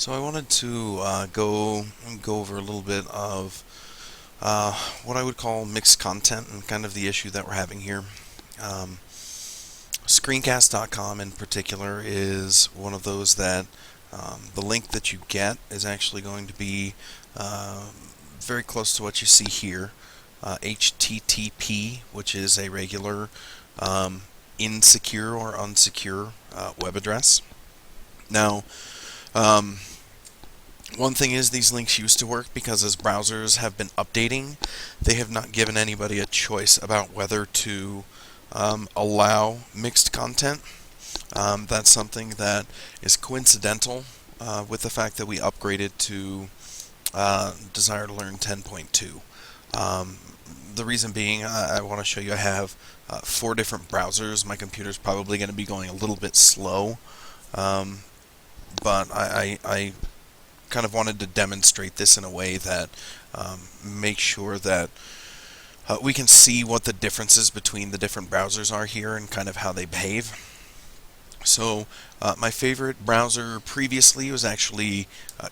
So I wanted to go over a little bit of what I would call mixed content and kind of the issue that we're having here. Um, Screencast.com in particular is one of those that the link that you get is actually going to be very close to what you see here, HTTP, which is a regular insecure or unsecure web address. Now, um, one thing is these links used to work because as browsers have been updating, they have not given anybody a choice about whether to allow mixed content. That's something that is coincidental with the fact that we upgraded to Desire to Learn 10.2. The reason being, I want to show you I have 4 different browsers. My computer's probably going to be going a little bit slow, but I kind of wanted to demonstrate this in a way that makes sure that we can see what the differences between the different browsers are here and kind of how they behave. So my favorite browser previously was actually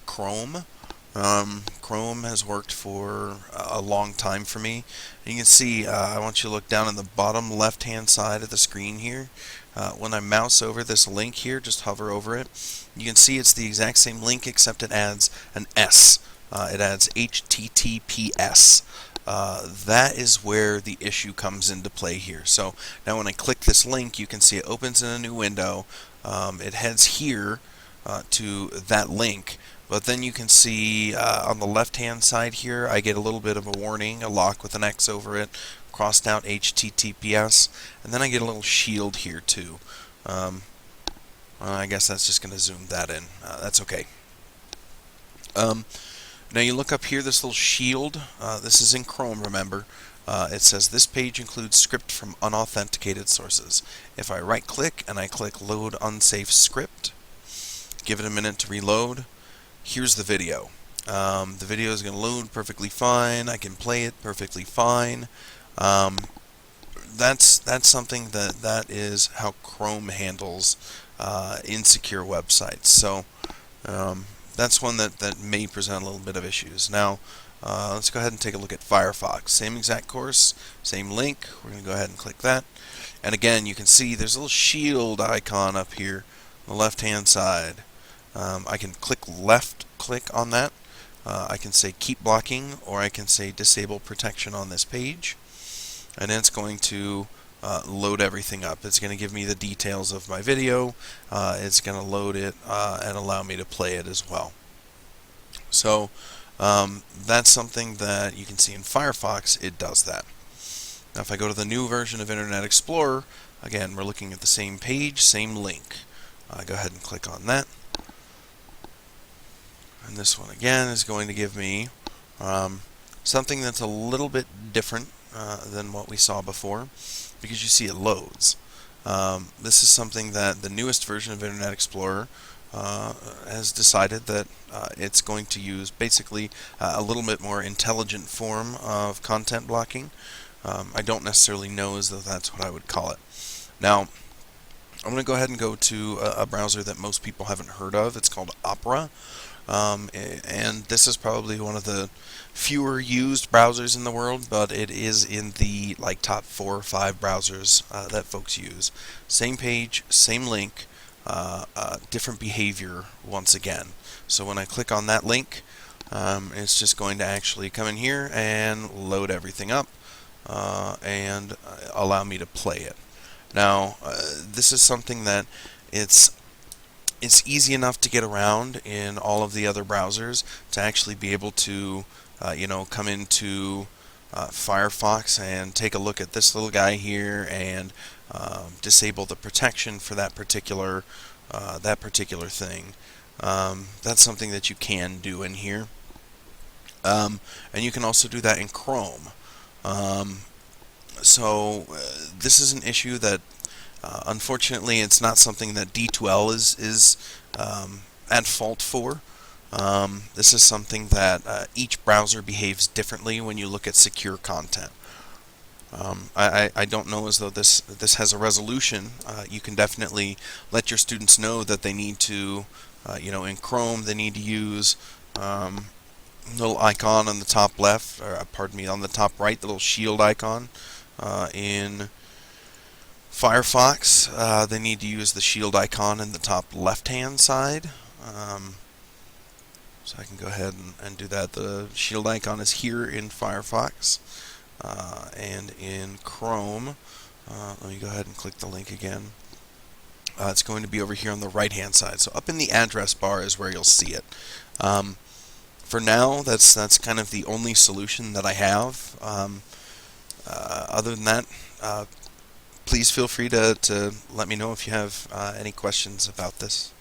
Chrome. Chrome has worked for a long time for me. And you can see, I want you to look down in the bottom left hand side of the screen here. When I mouse over this link here, just hover over it, you can see it's the exact same link except it adds an S. It adds HTTPS. That is where the issue comes into play here. So now when I click this link, you can see it opens in a new window. It heads here to that link. But then you can see on the left-hand side here, I get a little bit of a warning, a lock with an X over it, crossed out HTTPS, and then I get a little shield here too. I guess that's just going to zoom that in. That's okay. Now you look up here, this little shield. This is in Chrome, remember. It says this page includes script from unauthenticated sources. If I right-click and I click Load Unsafe Script, give it a minute to reload. Here's the video. The video is going to load perfectly fine. I can play it perfectly fine. That's something that is how Chrome handles insecure websites. So that's one that may present a little bit of issues. Now let's go ahead and take a look at Firefox. Same exact course, same link. We're going to go ahead and click that. And again, you can see there's a little shield icon up here on the left-hand side. I can left click on that. I can say keep blocking, or I can say disable protection on this page. And then it's going to load everything up. It's going to give me the details of my video. It's going to load it and allow me to play it as well. So that's something that you can see in Firefox. It does that. Now if I go to the new version of Internet Explorer, again, we're looking at the same page, same link. Go ahead and click on that. And this one again is going to give me something that's a little bit different than what we saw before, because you see it loads. This is something that the newest version of Internet Explorer has decided that it's going to use basically a little bit more intelligent form of content blocking. I don't necessarily know as though that's what I would call it. Now, I'm going to go ahead and go to a browser that most people haven't heard of. It's called Opera. And this is probably one of the fewer used browsers in the world, but it is in the top 4 or 5 browsers that folks use. Same page, same link, different behavior once again. So when I click on that link, it's just going to actually come in here and load everything up and allow me to play it. Now, this is something that it's easy enough to get around in all of the other browsers to actually be able to, come into Firefox and take a look at this little guy here and disable the protection for that particular thing. That's something that you can do in here, and you can also do that in Chrome. So this is an issue that unfortunately, it's not something that D2L is at fault for. This is something that each browser behaves differently when you look at secure content. I don't know as though this has a resolution. You can definitely let your students know that they need to In Chrome, they need to use little icon on the top left, or pardon me, on the top right, the little shield icon. In Firefox, they need to use the shield icon in the top left-hand side. So I can go ahead and do that. The shield icon is here in Firefox, and in Chrome. Let me go ahead and click the link again. It's going to be over here on the right-hand side. So up in the address bar is where you'll see it. For now, that's kind of the only solution that I have. Other than that, please feel free to let me know if you have any questions about this.